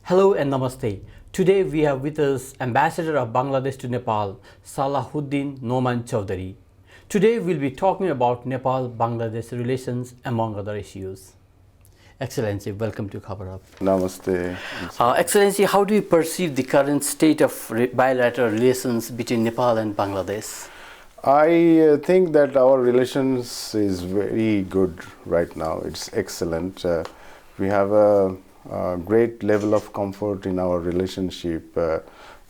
Hello and namaste. Today we have with us Ambassador of Bangladesh to Nepal, Salahuddin Noman Chowdhury. Today we'll be talking about Nepal-Bangladesh relations among other issues. Excellency, welcome to Khabarhub. Namaste. Excellency, how do you perceive the current state of bilateral relations between Nepal and Bangladesh? I think that our relations is very good right now. It's excellent. We have a great level of comfort in our relationship,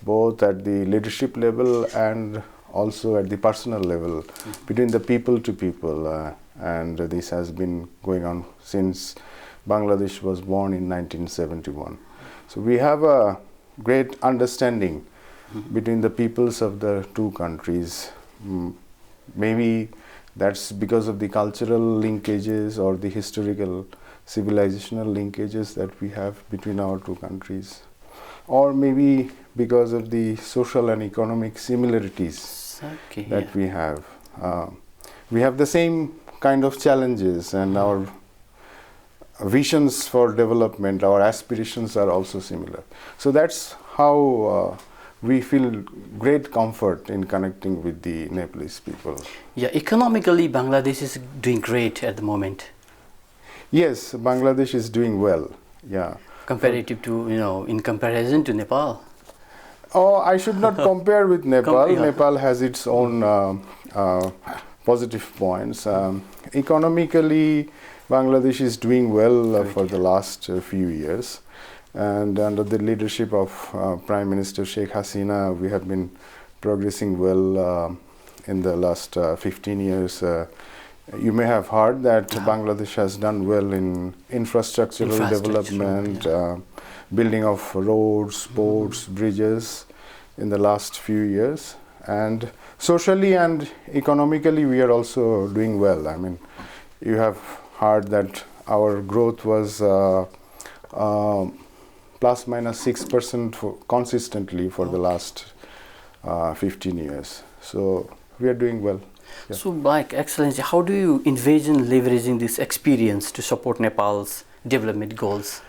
both at the leadership level and also at the personal level, between the people to people. And this has been going on since Bangladesh was born in 1971. So we have a great understanding between the peoples of the two countries. Maybe that's because of the cultural linkages or the historical civilizational linkages that we have between our two countries, or maybe because of the social and economic similarities that we have. We have the same kind of challenges, and our visions for development, our aspirations are also similar. So that's how we feel great comfort in connecting with the Nepalese people. Yeah, economically Bangladesh is doing great at the moment. Yes, Bangladesh is doing well. Yeah. Comparative to, in comparison to Nepal. Oh, I should not compare with Nepal. Nepal has its own positive points. Economically, Bangladesh is doing well for the last few years. And under the leadership of Prime Minister Sheikh Hasina, we have been progressing well in the last 15 years. You may have heard that Bangladesh has done well in infrastructural development, building of roads, ports, bridges in the last few years. And socially and economically, we are also doing well. I mean, you have heard that our growth was plus minus 6% consistently for the last 15 years. So we are doing well. Yeah. So, Excellency, how do you envision leveraging this experience to support Nepal's development goals?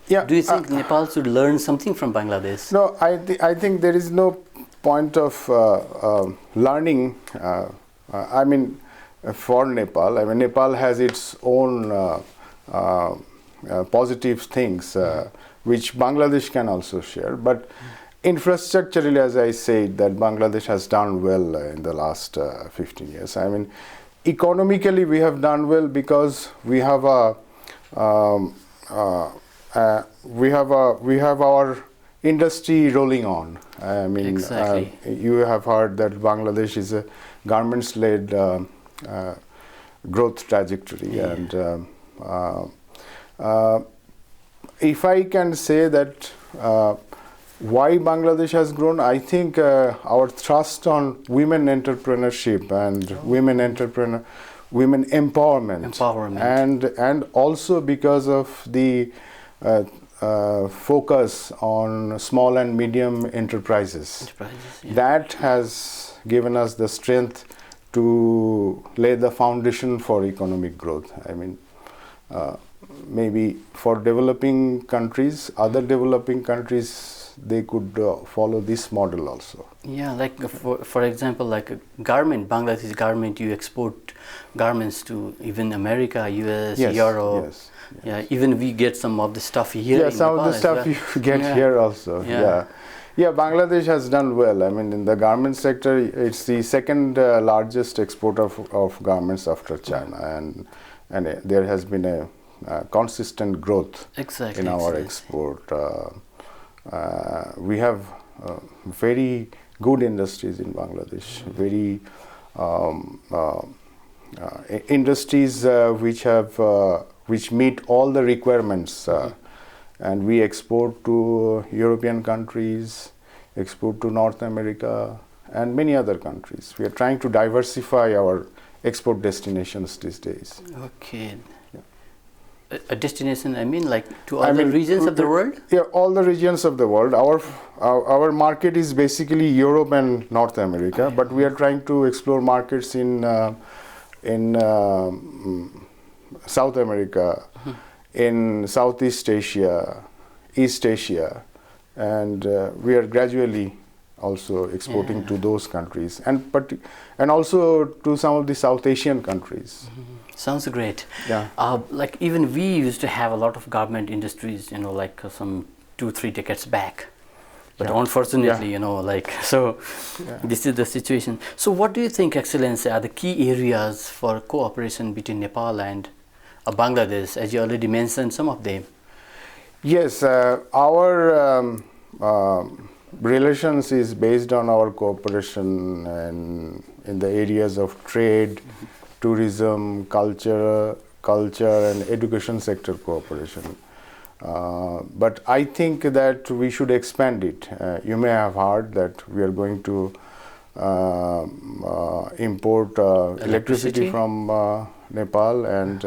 Yeah, do you think Nepal should learn something from Bangladesh? No, I think there is no point of learning. I mean, for Nepal, I mean, Nepal has its own positive things, which Bangladesh can also share. But infrastructurally, as I said, that Bangladesh has done well in the last 15 years. I mean, economically, we have done well because we have our industry rolling on. I mean, you have heard that Bangladesh is a garments-led growth trajectory, and if I can say that why Bangladesh has grown, I think our thrust on women entrepreneurship and women empowerment, and also because of the focus on small and medium enterprises. That has given us the strength to lay the foundation for economic growth. I mean, maybe for developing countries, other developing countries, they could follow this model also. Yeah, like for example, like a garment, Bangladesh garment, you export garments to even America, US, Europe. Yes. Yeah, even we get some of the stuff here. Yeah, some of the stuff you get here also. Yeah, Bangladesh has done well. I mean, in the garment sector, it's the second largest exporter of garments after China, and there has been a consistent growth in our export. We have very good industries in Bangladesh, very industries which meet all the requirements, and we export to European countries, export to North America, and many other countries. We are trying to diversify our export destinations these days. Okay. A destination, I mean, like to other regions of the world? Yeah, all the regions of the world. Our market is basically Europe and North America, but we are trying to explore markets in South America, in Southeast Asia, East Asia, and we are gradually also exporting to those countries, and also to some of the South Asian countries. Sounds great. Yeah. Like even we used to have a lot of garment industries, like some 2-3 decades back. But unfortunately, this is the situation. So what do you think, Excellency, are the key areas for cooperation between Nepal and Bangladesh, as you already mentioned some of them? Yes, our relations is based on our cooperation in the areas of trade, tourism, culture, and education sector cooperation. But I think that we should expand it. You may have heard that we are going to import electricity from Nepal, and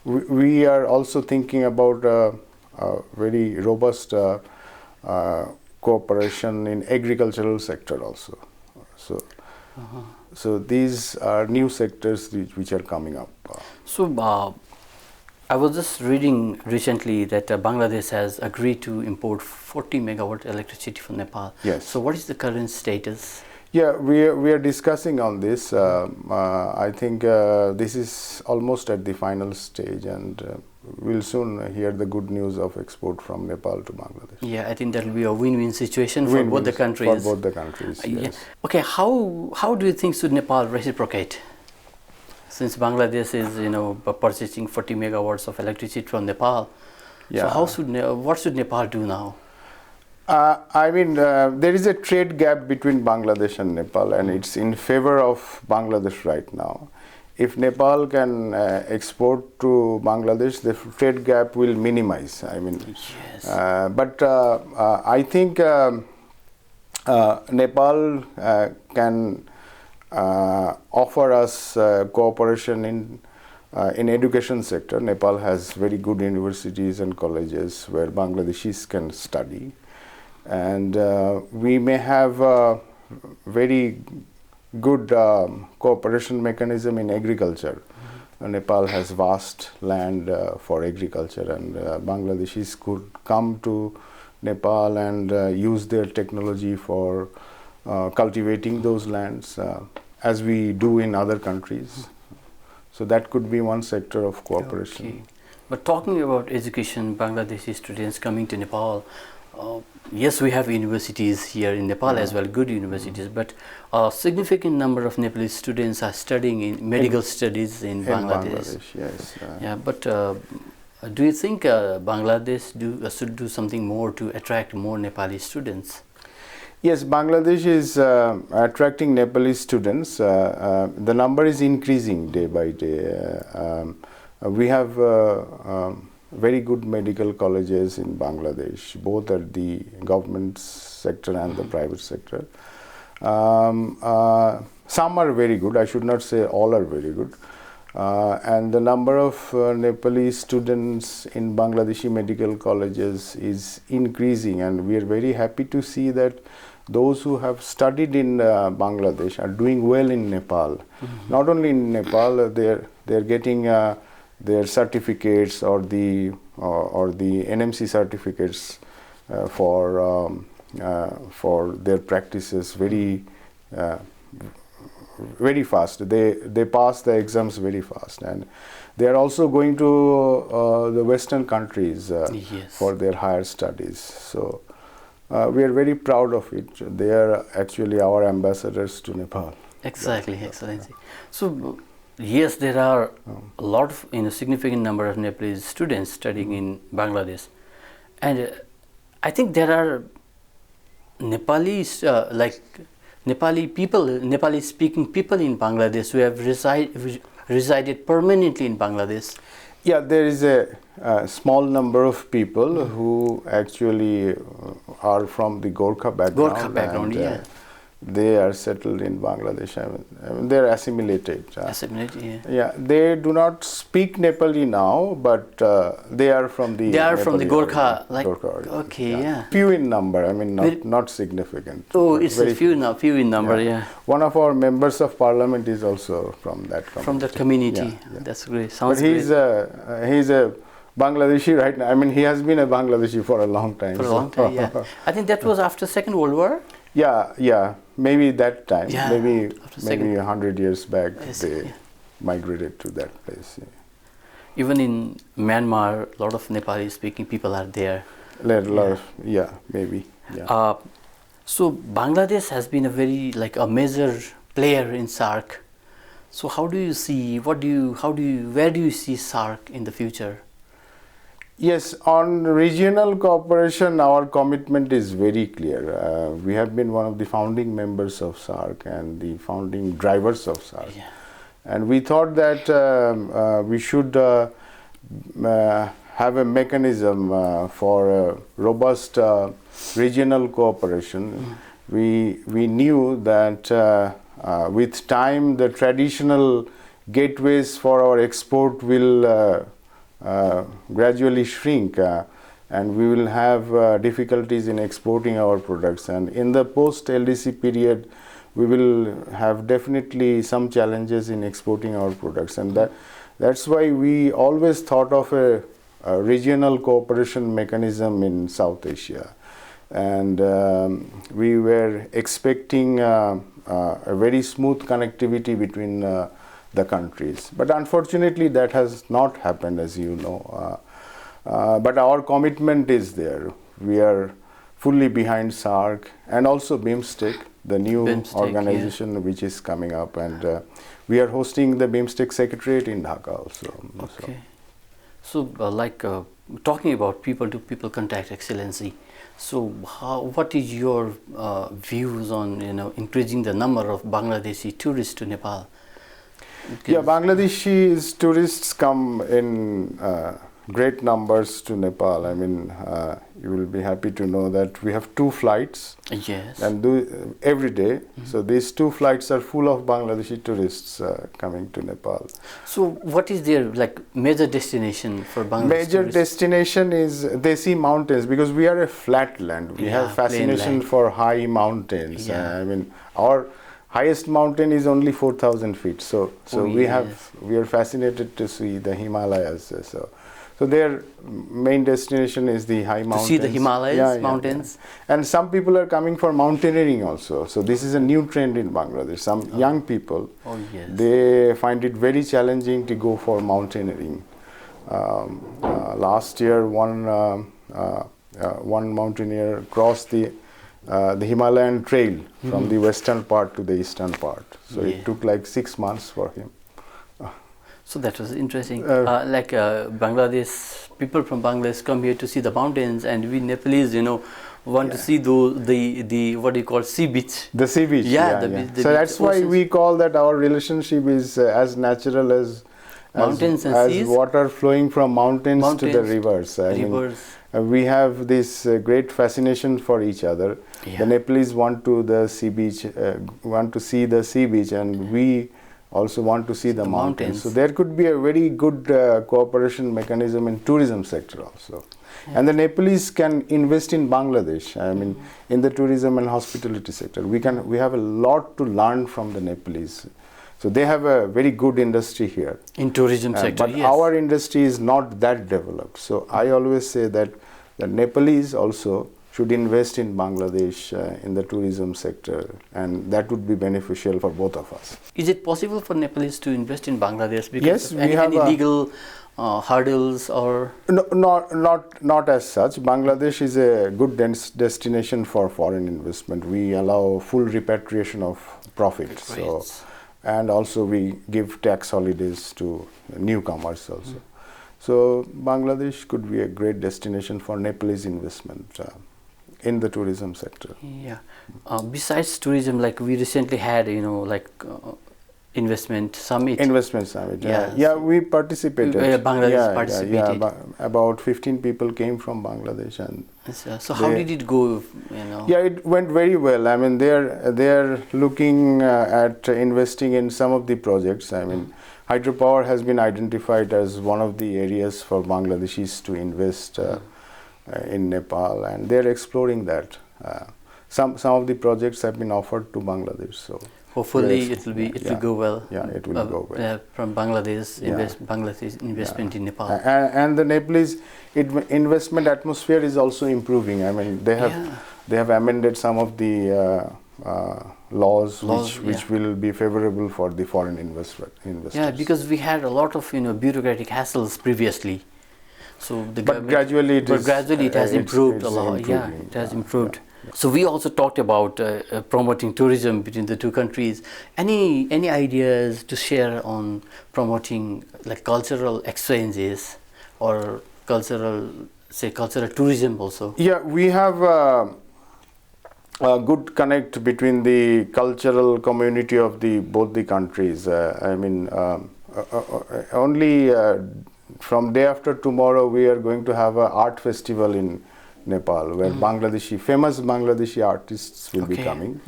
we are also thinking about a very robust cooperation in agricultural sector also. So these are new sectors which are coming up. So I was just reading recently that Bangladesh has agreed to import 40 megawatt electricity from Nepal. Yes. So what is the current status? Yeah, we are discussing on this. I think this is almost at the final stage, and we'll soon hear the good news of export from Nepal to Bangladesh. Yeah, I think that will be a win-win situation for both the countries. For both the countries, yes. Yeah. Okay, how do you think should Nepal reciprocate? Since Bangladesh is, purchasing 40 megawatts of electricity from Nepal, so what should Nepal do now? There is a trade gap between Bangladesh and Nepal, and it's in favor of Bangladesh right now. If Nepal can export to Bangladesh, the trade gap will minimize. Yes. But I think Nepal can offer us cooperation in education sector. Nepal has very good universities and colleges where Bangladeshis can study, and we may have a very good cooperation mechanism in agriculture. Nepal has vast land for agriculture, and Bangladeshis could come to Nepal and use their technology for cultivating those lands as we do in other countries. So that could be one sector of cooperation. Okay. But talking about education, Bangladeshi students coming to Nepal, yes, we have universities here in Nepal as well, good universities, but a significant number of Nepalese students are studying in medical studies in Bangladesh. Yes. Yeah, but do you think Bangladesh should do something more to attract more Nepali students? Yes, Bangladesh is attracting Nepalese students. The number is increasing day by day. We have very good medical colleges in Bangladesh, both at the government sector and the private sector. Some are very good. I should not say all are very good. And the number of Nepalese students in Bangladeshi medical colleges is increasing, and we are very happy to see that those who have studied in Bangladesh are doing well in Nepal. Not only in Nepal, they're getting their certificates or the NMC certificates for their practices very fast. They pass the exams very fast, and they are also going to the Western countries for their higher studies. So we are very proud of it. They are actually our ambassadors to Nepal. Exactly, Excellency. So yes, there are a lot of significant number of Nepalese students studying in Bangladesh, and I think there are Nepalis Nepali speaking people in Bangladesh who have resided permanently in Bangladesh. Yeah, there is a small number of people who actually are from the Gorkha background. Yeah. They are settled in Bangladesh. They are assimilated. Yeah, they do not speak Nepali now, but they are from the. They are Nepali from the Gorkha. Gorkha. Okay, yeah. Few in number. Not significant. Oh, it's very few in number. Yeah. One of our members of parliament is also from that community. From that community. Yeah. That's great. Sounds but he's great. a Bangladeshi right now. I mean, he has been a Bangladeshi for a long time. For a long time, yeah. I think that was after Second World War. Yeah. Maybe that time. Yeah, Maybe 100 years back, Yes, they yeah. migrated to that place. Yeah. Even in Myanmar, a lot of Nepali speaking people are there. Maybe. Yeah. So Bangladesh has been a very a major player in SAARC. So how do you see, where do you see SAARC in the future? Yes, on regional cooperation, our commitment is very clear. We have been one of the founding members of SAARC and the founding drivers of SAARC. Yeah. And we thought that we should have a mechanism for robust regional cooperation. We knew that with time the traditional gateways for our export will gradually shrink and we will have difficulties in exporting our products, and in the post LDC period we will have definitely some challenges in exporting our products, and that's why we always thought of a regional cooperation mechanism in South Asia. And we were expecting a very smooth connectivity between the countries. But unfortunately that has not happened, as you know. But our commitment is there. We are fully behind SAARC and also BIMSTEC, the new organization which is coming up, and we are hosting the BIMSTEC Secretariat in Dhaka also. Okay. So talking about people-to-people contact, Excellency, so what is your views on increasing the number of Bangladeshi tourists to Nepal? Yeah, Bangladeshi tourists come in great numbers to Nepal. I mean, you will be happy to know that we have 2 flights. Yes. And every day. So these 2 flights are full of Bangladeshi tourists coming to Nepal. So what is their major destination for Bangladesh? Major tourists? destination is they see mountains, because we are a flat land. We have fascination for high mountains. Yeah. I mean, our highest mountain is only 4,000 feet. So we are fascinated to see the Himalayas. So their main destination is the high mountains. To see the Himalayas, mountains. Yeah. And some people are coming for mountaineering also. So this is a new trend in Bangladesh. Some young people, they find it very challenging to go for mountaineering. Last year, one mountaineer crossed the Himalayan trail from the western part to the eastern part. So it took like 6 months for him. So that was interesting. Bangladesh, people from Bangladesh come here to see the mountains, and we Nepalese, want to see the what do you call, sea beach. The sea beach. Yeah. So that's why we call that our relationship is as natural as mountains and as seas. Water flowing from mountains to the rivers. I mean, we have this great fascination for each other. Yeah. The Nepalese want to see the sea beach, and we also want to see the mountains. So there could be a very good cooperation mechanism in tourism sector also. Yeah. And the Nepalese can invest in Bangladesh. I mean, in the tourism and hospitality sector, we have a lot to learn from the Nepalese. So they have a very good industry here. In tourism sector, but our industry is not that developed. So I always say that the Nepalese also should invest in Bangladesh in the tourism sector, and that would be beneficial for both of us. Is it possible for Nepalese to invest in Bangladesh because yes, of any legal hurdles or? No, not as such. Bangladesh is a good destination for foreign investment. We allow full repatriation of profit. So, and also we give tax holidays to newcomers also. So Bangladesh could be a great destination for Nepalese investment in the tourism sector. Yeah. Besides tourism, we recently had, investment summit. Yeah, we participated. Bangladesh participated. Yeah, about 15 people came from Bangladesh, and so how did it go? Yeah, it went very well. I mean, they're looking at investing in some of the projects. I mean, hydropower has been identified as one of the areas for Bangladeshis to invest in Nepal, and they're exploring that. Some of the projects have been offered to Bangladesh. So Hopefully it will go well. Yeah, it will go well. From Bangladesh, Bangladesh investment in Nepal. And the Nepalese investment atmosphere is also improving. I mean, they have amended some of the laws which will be favorable for the foreign investors. Yeah, because we had a lot of bureaucratic hassles previously. So but gradually it has improved a lot. Yeah, it has improved. Yeah. So we also talked about promoting tourism between the two countries. Any ideas to share on promoting like cultural exchanges or cultural tourism also? Yeah, we have a good connect between the cultural community of both the countries. I mean, only from day after tomorrow we are going to have an art festival in Nepal, where famous Bangladeshi artists will be coming,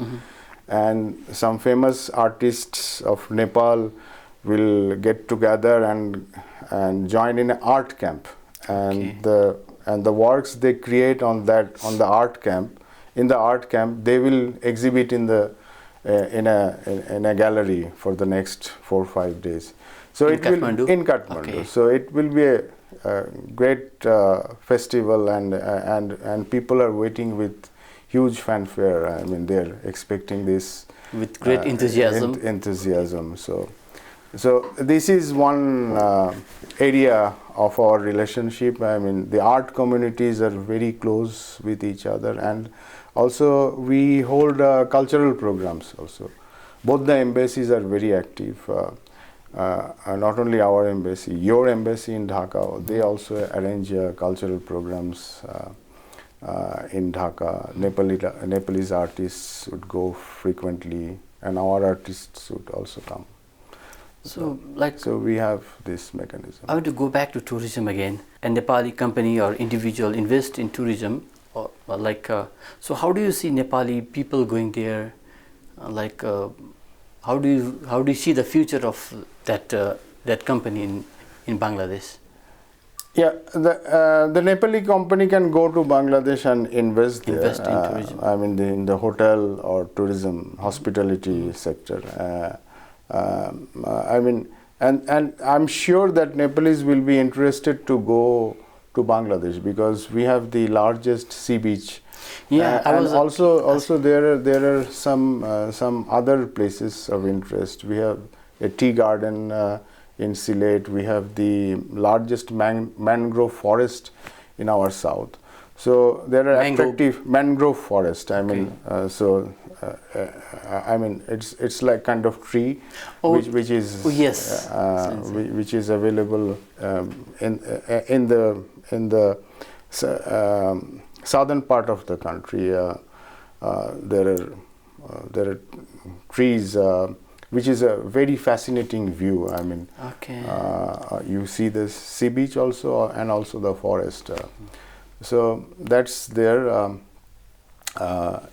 and some famous artists of Nepal will get together and join in an art camp, and the works they create on the art camp, they will exhibit in a gallery for the next 4 or 5 days. So in Kathmandu. Okay. So it will be a great festival, and people are waiting with huge fanfare. I mean, they're expecting this with great enthusiasm. So this is one area of our relationship. I mean, the art communities are very close with each other, and also we hold cultural programs also. Both the embassies are very active. Not only our embassy, your embassy in Dhaka, they also arrange cultural programs in Dhaka. Nepalese artists would go frequently, and our artists would also come. So we have this mechanism. I want to go back to tourism again. A Nepali company or individual invest in tourism, so how do you see Nepali people going there? How do you see the future of that company in Bangladesh? Yeah, the Nepali company can go to Bangladesh and invest there. Invest in tourism. I mean, in the hotel or tourism, hospitality sector. I mean, and I'm sure that Nepalese will be interested to go to Bangladesh because we have the largest sea beach. Yeah, and also there are some other places of interest. We have a tea garden in Sylhet. We have the largest mangrove forest in our south. So there are attractive mangrove forest. I mean, I mean it's like kind of tree, which is which is available in the southern part of the country. There are trees, which is a very fascinating view. I mean, you see the sea beach also, and also the forest. So that's there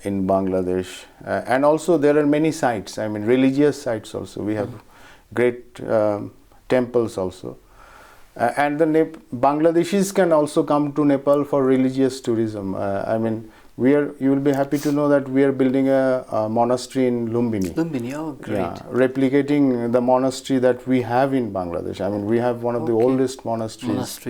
in Bangladesh, and also there are many sites. I mean, religious sites also. We have great temples also. And the Bangladeshis can also come to Nepal for religious tourism. I mean, you will be happy to know that we are building a monastery in Lumbini. Lumbini, oh great. Yeah, replicating the monastery that we have in Bangladesh. I mean, we have one of the oldest monasteries.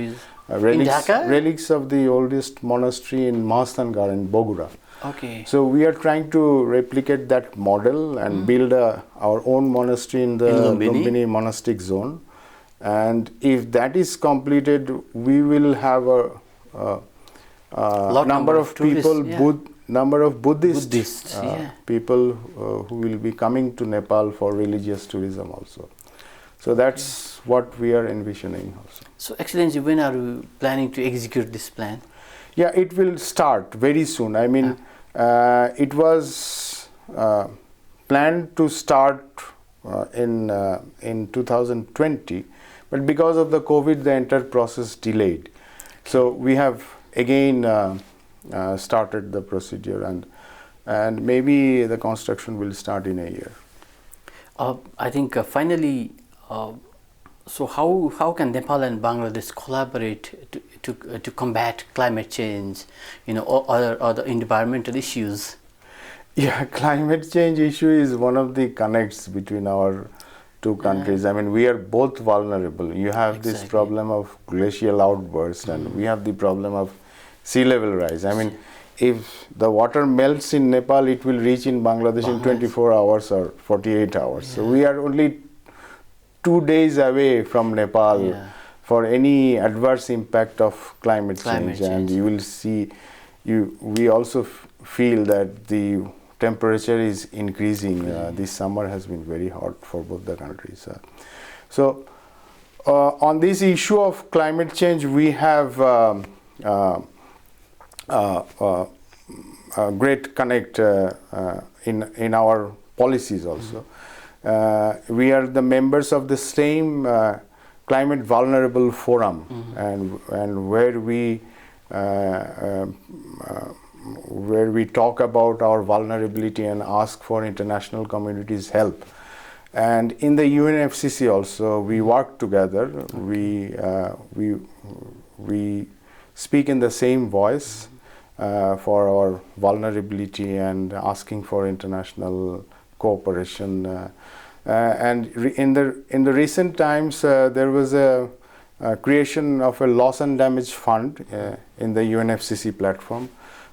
In Dhaka? Relics of the oldest monastery in Mahastangar in Bogura. Okay. So we are trying to replicate that model and build our own monastery in the Lumbini monastic zone. And if that is completed, we will have a number of people, number of Buddhists people who will be coming to Nepal for religious tourism also. So that's what we are envisioning also. So Excellency, when are you planning to execute this plan? Yeah, it will start very soon. I mean, it was planned to start in 2020, but because of the COVID, the entire process delayed. So we have again started the procedure, and maybe the construction will start in a year. I think finally, so how can Nepal and Bangladesh collaborate to combat climate change, or the environmental issues? Yeah, climate change issue is one of the connects between our two countries. I mean, we are both vulnerable. You have this problem of glacial outburst, and we have the problem of sea level rise. I mean, if the water melts in Nepal, it will reach in Bangladesh in 24 hours or 48 hours. So we are only 2 days away from Nepal for any adverse impact of climate change. And you will see, we also feel that the temperature is increasing. This summer has been very hot for both the countries. So on this issue of climate change, we have a great connect in our policies also. We are the members of the same climate vulnerable forum, and where we talk about our vulnerability and ask for international community's help. And in the UNFCCC also, we work together. We speak in the same voice for our vulnerability and asking for international cooperation. And in the recent times, there was a creation of a loss and damage fund in the UNFCCC platform,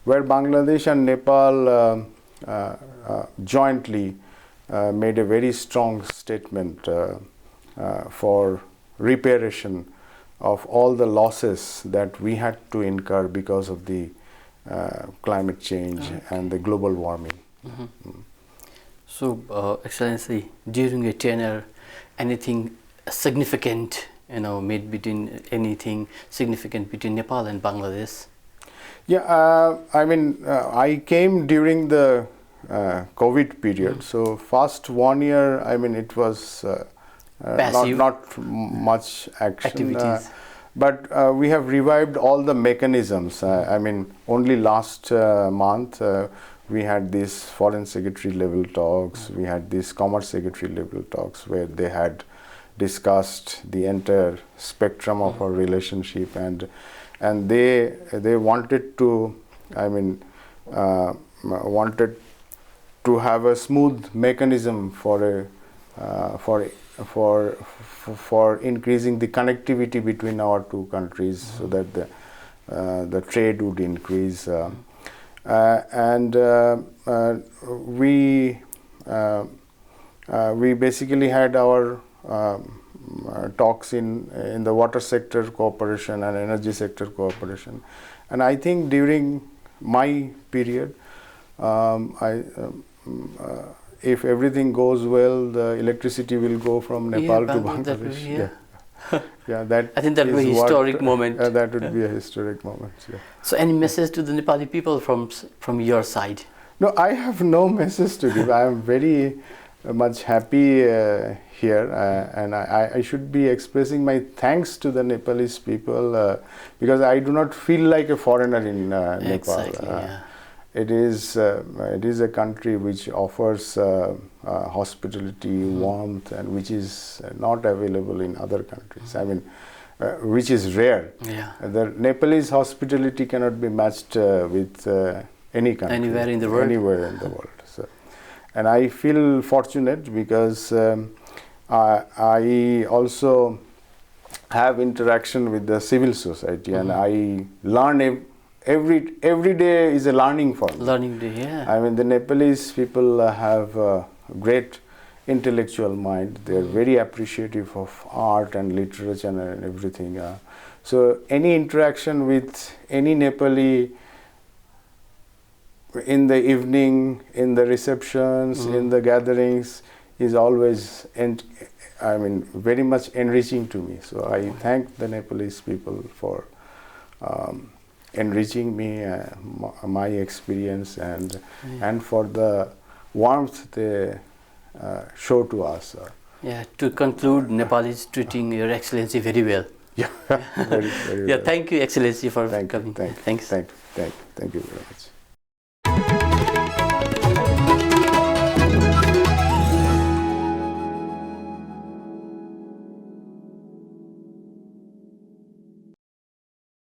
where Bangladesh and Nepal jointly made a very strong statement for reparation of all the losses that we had to incur because of the climate change and the global warming. So, Excellency, during your tenure, anything significant, made between anything significant between Nepal and Bangladesh? Yeah, I mean, I came during the COVID period. So first 1 year, I mean, it was not much activities. But we have revived all the mechanisms. I mean, only last month we had these foreign secretary level talks, we had these commerce secretary level talks where they had discussed the entire spectrum of our relationship, and they wanted to, I mean, wanted to have a smooth mechanism for increasing the connectivity between our two countries, so that the trade would increase. We basically had our talks in the water sector cooperation and energy sector cooperation, and I think during my period, if everything goes well, the electricity will go from Nepal to Bangladesh. That I think that would be a historic moment. That would be a historic moment. Yeah. So, any message to the Nepali people from your side? No, I have no message to give. I am very much happy here, and I should be expressing my thanks to the Nepalese people because I do not feel like a foreigner in Nepal. It is a country which offers hospitality, warmth, and which is not available in other countries. I mean, which is rare. The Nepalese hospitality cannot be matched with any country. Anywhere in the world. Anywhere in the world. So, and I feel fortunate because I also have interaction with the civil society, and I learn every day is a learning for me. Learning day, yeah. I mean, the Nepalese people have a great intellectual mind. They are very appreciative of art and literature and everything. So any interaction with any Nepali in the evening, in the receptions, in the gatherings, is always, very much enriching to me. So I thank the Nepalese people for enriching me, my experience, and for the warmth they show to us. To conclude, Nepal is treating Your Excellency very well. Very well. Thank you, Excellency, for coming. Thank you very much.